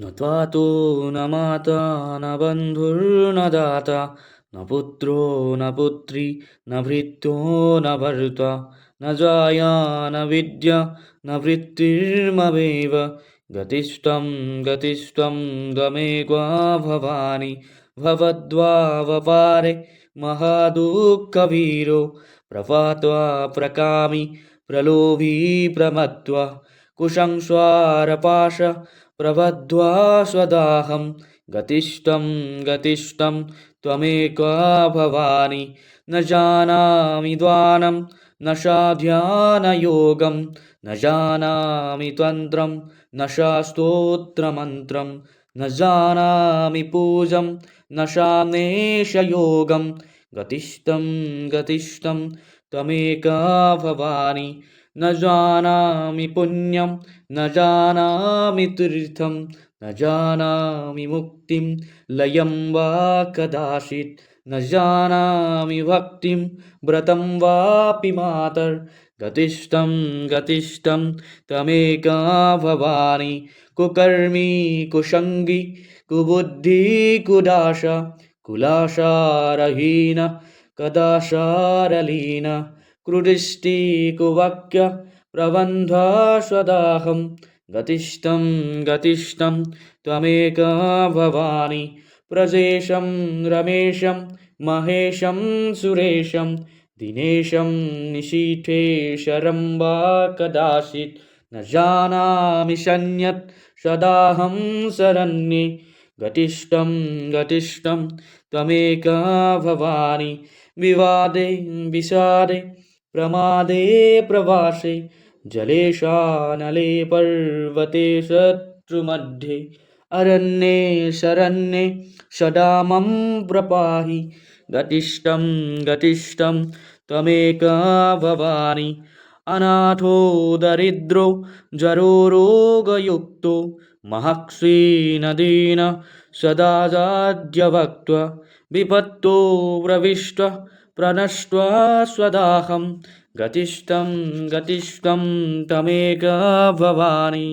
न त्वातो न माता न बन्धुर्न दाता न पुत्रो न पुत्री न भृत्यो न भर्ता न जाया न विद्या न वृत्तिर्ममेव गतिष्ठं त्वमेका भवानि भवद्वावपारे महादुःखवीरो प्रपात्वा प्रकामी प्रलोभी प्रमत्वा कुशंस्वारपाश प्रबद्ध्वा स्वदाहं गतिष्ठं त्वमेका भवानि न जानामि द्वानं न साध्यानयोगं न जानामि तन्त्रं न शास्तोत्रमन्त्रं न जानामि पूजं न शाम्नेशयोगं गतिष्ठं त्वमेका भवानि न जानामि पुण्यं न जानामि तीर्थं न जानामि मुक्तिं लयं वा कदाचित् न जानामि भक्तिं व्रतं वापि गतिष्ठं त्वमेका भवानि कुकर्मी कुसङ्गी कुबुद्धि कुदाश कुलाशारहीन कदाशारलीन कृदृष्टि कुवाक्य प्रबन्ध स्वदाहं गतिष्ठं त्वमेका भवानि प्रजेशं रमेशं महेशं सुरेशं दिनेशं निशीथेशरं वा कदाचित् न जानामि शन्यत् सदाहं शरण्ये गतिष्ठं त्वमेका भवानि विवादे विषादे प्रमादे प्रवासे जलेशानले पर्वते शत्रुमध्ये अरण्ये शरण्ये सदा मम प्रपाहि गतिष्ठं त्वमेका भवानि अनाथो दरिद्रो जरो रोगयुक्तो महक्षीणदीन सदा जाड्यभक्त्वा विपत्तो प्रविष्टः प्रणष्ट्वा स्वदाहं गतिष्ठं त्वमेका भवानि।